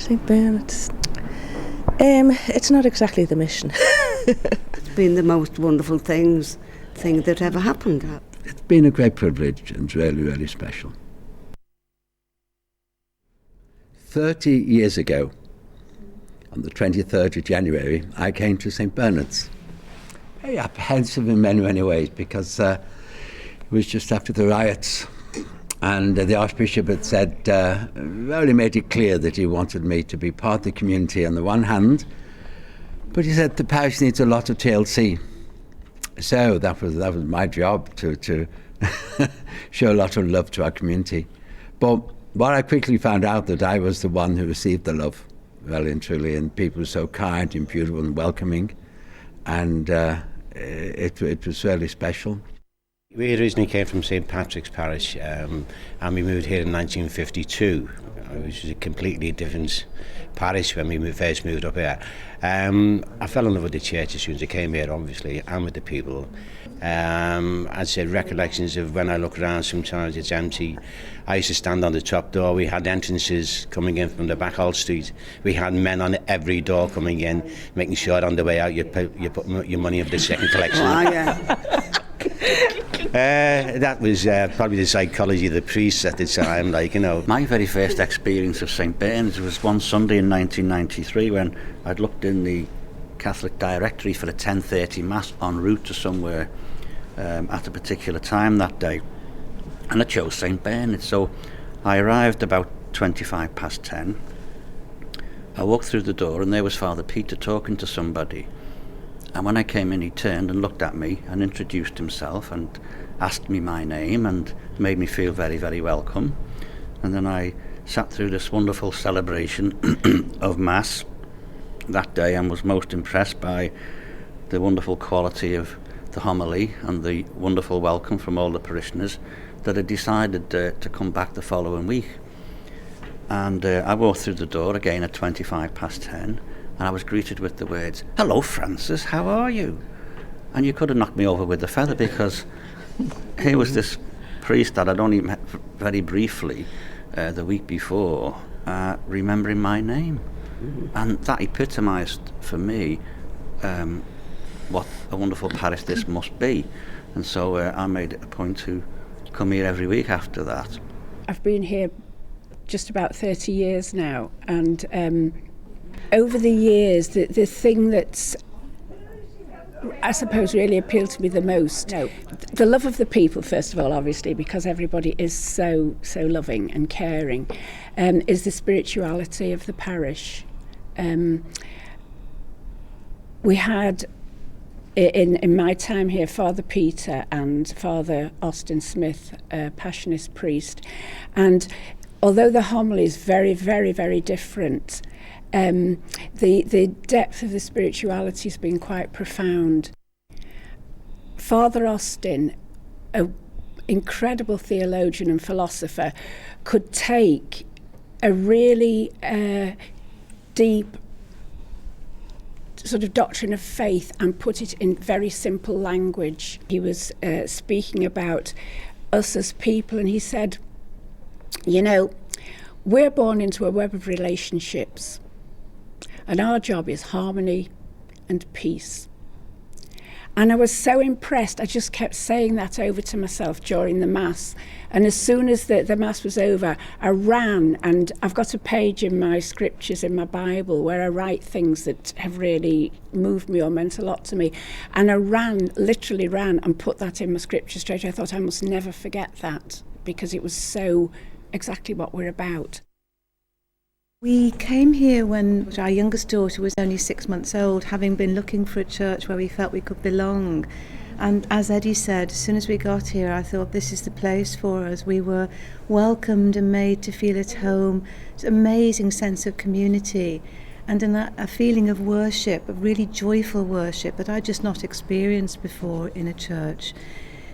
St. Bernard, it's not exactly the mission. It's been the most wonderful thing that ever happened. It's been a great privilege and really, really special. 30 years ago, on the 23rd of January, I came to St. Bernard's. Very apprehensive in many, many ways, because it was just after the riots, and the Archbishop had said, really made it clear that he wanted me to be part of the community on the one hand, but he said the parish needs a lot of TLC. So that was my job, to show a lot of love to our community. But what I quickly found out, that I was the one who received the love, well and truly, and people were so kind and beautiful and welcoming, and it was really special. We originally came from St. Patrick's Parish, and we moved here in 1952, which was a completely different parish when we first moved up here. I fell in love with the church as soon as I came here, obviously, and with the people. I'd say recollections of when I look around, sometimes it's empty. I used to stand on the top door. We had entrances coming in from the back old street. We had men on every door coming in, making sure on the way out you put your money up the second collection. Oh, yeah. That was probably the psychology of the priests at the time, like, you know. My very first experience of St. Bernard's was one Sunday in 1993 when I'd looked in the Catholic directory for a 10:30 Mass en route to somewhere at a particular time that day, and I chose St. Bernard's. So I arrived about 10:25. I walked through the door and there was Father Peter talking to somebody. And when I came in, he turned and looked at me and introduced himself and asked me my name and made me feel very, very welcome. And then I sat through this wonderful celebration of Mass that day and was most impressed by the wonderful quality of the homily and the wonderful welcome from all the parishioners, that I decided to come back the following week. And I walked through the door again at 10:25, and I was greeted with the words, "Hello, Francis, how are you?" And you could have knocked me over with a feather, because here was this priest that I'd only met very briefly the week before, remembering my name. And that epitomised for me what a wonderful parish this must be. And so I made it a point to come here every week after that. I've been here just about 30 years now, and over the years, the thing that's, I suppose, really appealed to me the most, the love of the people, first of all, obviously, because everybody is so loving and caring, is the spirituality of the parish. We had, in my time here, Father Peter and Father Austin Smith, a Passionist priest, and although the homily is very, very, very different, the depth of the spirituality has been quite profound. Father Austin, an incredible theologian and philosopher, could take a really deep sort of doctrine of faith and put it in very simple language. He was speaking about us as people, and he said, you know, we're born into a web of relationships, and our job is harmony and peace. And I was so impressed, I just kept saying that over to myself during the Mass. And as soon as the Mass was over, I ran, and I've got a page in my scriptures in my Bible where I write things that have really moved me or meant a lot to me. And I literally ran and put that in my scripture straight away. I thought I must never forget that, because it was so exactly what we're about. We came here when our youngest daughter was only 6 months old, having been looking for a church where we felt we could belong. And as Eddie said, as soon as we got here, I thought this is the place for us. We were welcomed and made to feel at home. It's an amazing sense of community, and a feeling of worship, a really joyful worship that I'd just not experienced before in a church.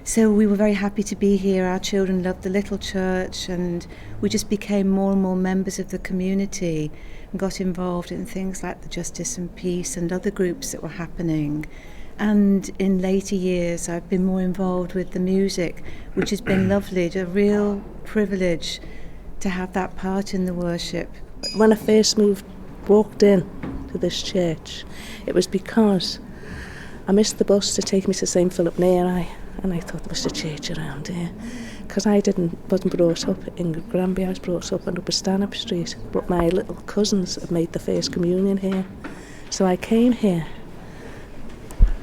So we were very happy to be here. Our children loved the little church, and we just became more and more members of the community and got involved in things like the Justice and Peace and other groups that were happening. And in later years, I've been more involved with the music, which has been lovely. It's a real privilege to have that part in the worship. when I first walked in to this church, it was because I missed the bus to take me to St. Philip Neri, and I thought there was a church around here. Because I wasn't brought up in Granby, I was brought up on Upper Stanhope Street, but my little cousins had made the first communion here. So I came here.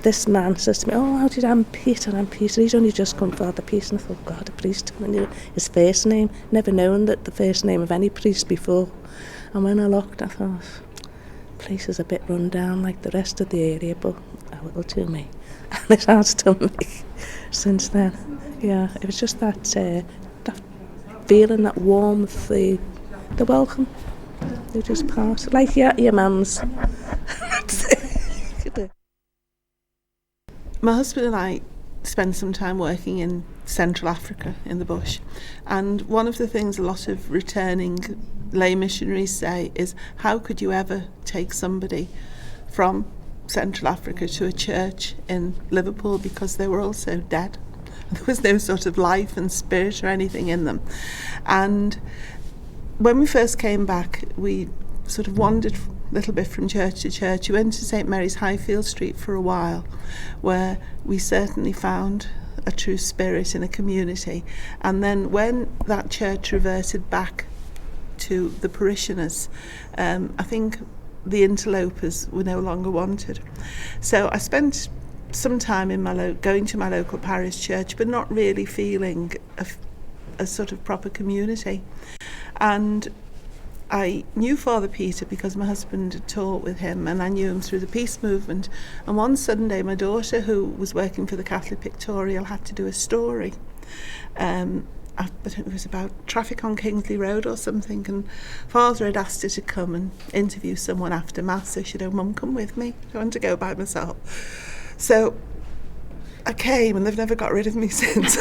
This man says to me, "Oh, how did I'm Peter? I'm Peter. He's only just come Father Peter." And I thought, God, a priest, I knew his first name. Never known that the first name of any priest before. And when I looked, I thought, place is a bit run down like the rest of the area, but it will do me. And it has done me since then. Yeah, it was just that feeling, that warmth, the welcome. They just passed, like your mums. That's it. My husband and I spent some time working in Central Africa in the bush, and one of the things a lot of returning lay missionaries say is, how could you ever take somebody from Central Africa to a church in Liverpool, because they were all so dead. There was no sort of life and spirit or anything in them. And when we first came back, we sort of wandered a little bit from church to church. We went to St. Mary's Highfield Street for a while, where we certainly found a true spirit in a community. And then when that church reverted back to the parishioners, I think the interlopers were no longer wanted. So I spent some time in going to my local parish church, but not really feeling a sort of proper community. And I knew Father Peter because my husband had taught with him, and I knew him through the peace movement. And one Sunday, my daughter, who was working for the Catholic Pictorial, had to do a story. But it was about traffic on Kingsley Road or something, and Father had asked her to come and interview someone after Mass, so she said, "Oh, Mum, come with me. I want to go by myself." So I came, and they've never got rid of me since.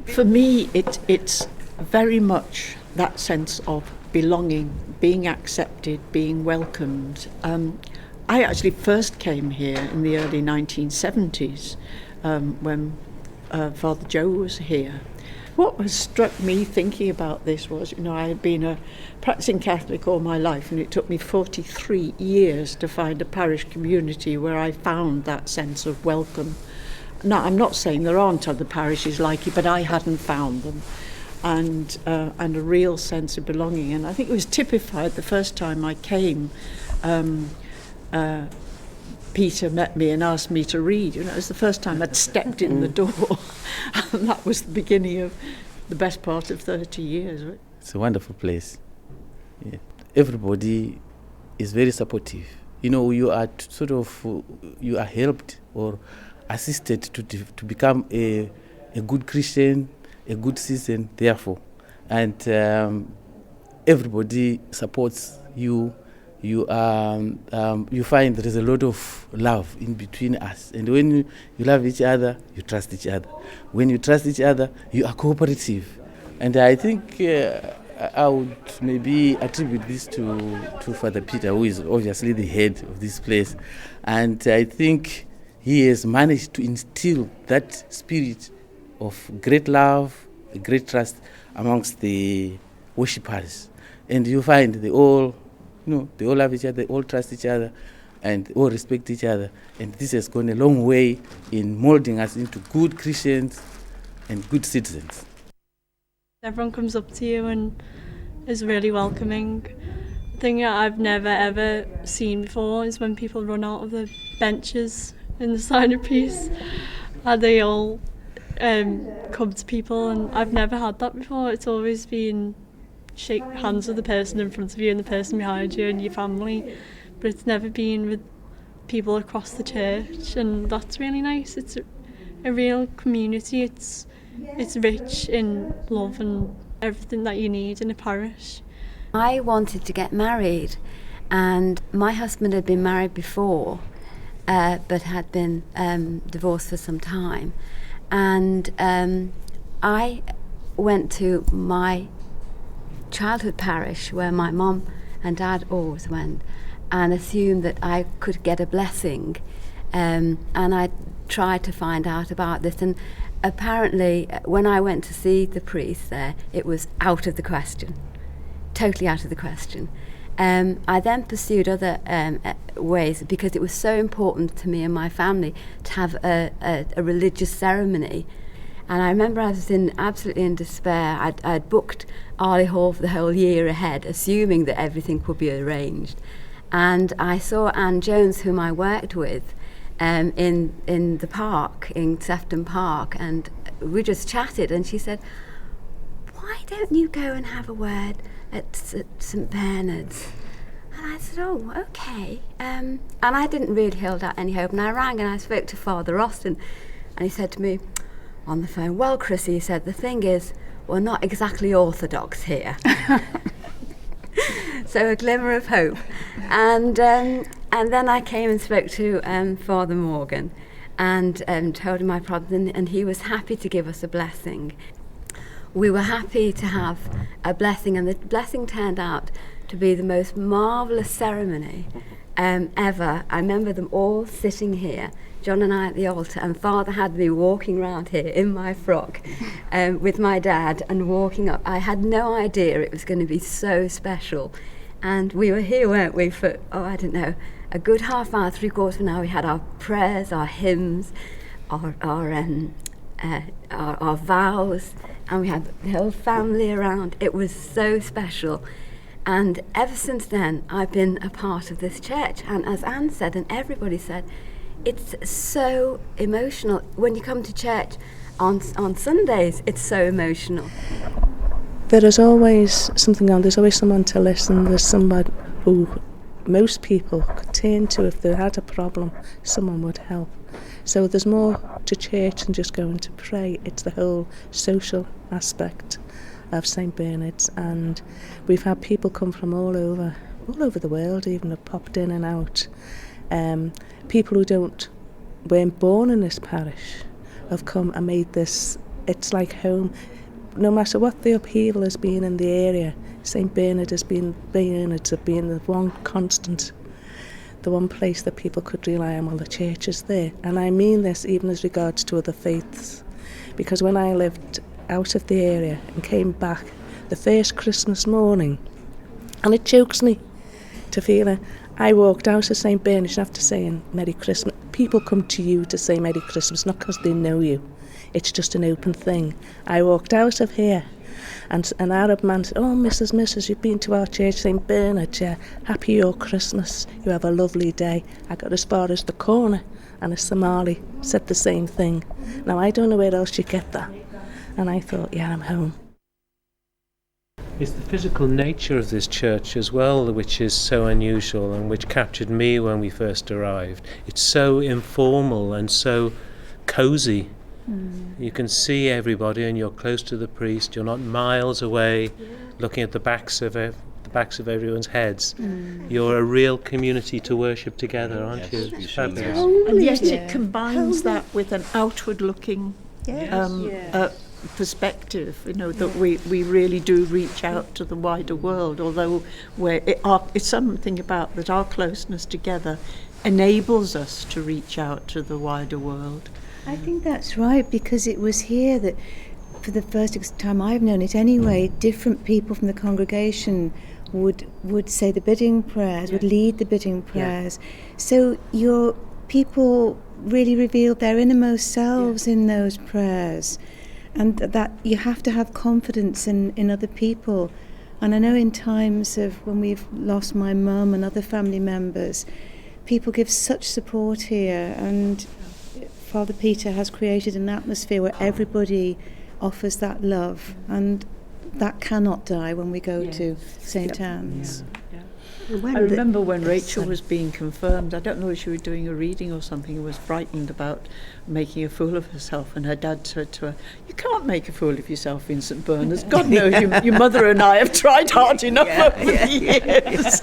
For me, it's very much that sense of belonging, being accepted, being welcomed. I actually first came here in the early 1970s when Father Joe was here. What has struck me thinking about this was, I had been a practicing Catholic all my life, and it took me 43 years to find a parish community where I found that sense of welcome. Now, I'm not saying there aren't other parishes like it, but I hadn't found them. And a real sense of belonging. And I think it was typified the first time I came. Peter met me and asked me to read. It was the first time I'd stepped in the door. And that was the beginning of the best part of 30 years. Right? It's a wonderful place. Yeah. Everybody is very supportive. You are you are helped or assisted to become a good Christian, a good citizen, therefore. And everybody supports you. You find there is a lot of love in between us. And when you love each other, you trust each other. When you trust each other, you are cooperative. And I think I would maybe attribute this to Father Peter, who is obviously the head of this place. And I think he has managed to instill that spirit of great love, great trust amongst the worshippers. And you find they all love each other, they all trust each other, and they all respect each other. And this has gone a long way in molding us into good Christians and good citizens. Everyone comes up to you and is really welcoming. The thing that I've never ever seen before is when people run out of the benches in the sign of peace, and they all come to people, and I've never had that before. It's always been shake hands with the person in front of you and the person behind you and your family, but it's never been with people across the church, and that's really nice. It's a real community. It's rich in love and everything that you need in a parish. I wanted to get married, and my husband had been married before, but had been divorced for some time, and I went to my childhood parish where my mum and dad always went, and assumed that I could get a blessing, and I tried to find out about this, and apparently when I went to see the priest there, it was out of the question, totally out of the question. I then pursued other ways because it was so important to me and my family to have a religious ceremony. And I remember I was absolutely in despair. I'd booked Arley Hall for the whole year ahead, assuming that everything would be arranged. And I saw Anne Jones, whom I worked with, in the park, in Sefton Park, and we just chatted, and she said, "Why don't you go and have a word at St. Bernard's?" And I said, "Oh, okay." And I didn't really hold out any hope, and I rang and I spoke to Father Austin, and he said to me on the phone, "Well, Chrissy," he said, "the thing is, we're not exactly orthodox here." So a glimmer of hope. And then I came and spoke to Father Morgan and told him my problem, and he was happy to give us a blessing. We were happy to have a blessing, and the blessing turned out to be the most marvellous ceremony ever. I remember them all sitting here, John and I at the altar, and Father had me walking around here in my frock with my dad and walking up. I had no idea it was going to be so special. And we were here, weren't we, for, I don't know, a good half hour, 3/4 of an hour. We had our prayers, our hymns, our vows, and we had the whole family around. It was so special. And ever since then, I've been a part of this church. And as Anne said, and everybody said, it's so emotional. When you come to church on Sundays, it's so emotional. There is always something on, there's always someone to listen, there's somebody who most people could turn to if they had a problem, someone would help. So there's more to church than just going to pray, it's the whole social aspect of St. Bernard's, and we've had people come from all over the world, even have popped in and out. People who weren't born in this parish have come and made this, it's like home. No matter what the upheaval has been in the area, St. Bernard have been the one constant, the one place that people could rely on while the church is there. And I mean this even as regards to other faiths, because when I lived out of the area and came back the first Christmas morning, and it chokes me to feel it, I walked out of St. Bernard after saying Merry Christmas. People come to you to say Merry Christmas, not because they know you. It's just an open thing. I walked out of here and an Arab man said, "Oh, Mrs, you've been to our church, St. Bernard, yeah. Happy your Christmas. You have a lovely day." I got as far as the corner and a Somali said the same thing. Now, I don't know where else you get that. And I thought, yeah, I'm home. It's the physical nature of this church as well, which is so unusual and which captured me when we first arrived. It's so informal and so cosy. You can see everybody and you're close to the priest. You're not miles away looking at the backs of everyone's heads. You're a real community to worship together, aren't you? It's fabulous. And yet it combines that with an outward looking perspective, that we really do reach out to the wider world, although it's something about that our closeness together enables us to reach out to the wider world. I think that's right, because it was here that, for the first time I've known it anyway, different people from the congregation would say the bidding prayers, would lead the bidding prayers. So your people really revealed their innermost selves in those prayers, and that you have to have confidence in other people. And I know in times of when we've lost my mum and other family members, people give such support here, and Father Peter has created an atmosphere where everybody offers that love, and that cannot die when we go to St. Anne's. I remember when Rachel was being confirmed, I don't know if she was doing a reading or something, and was frightened about making a fool of herself, and her dad said to her, "You can't make a fool of yourself in St. Bernard's. God knows your mother and I have tried hard enough over the years."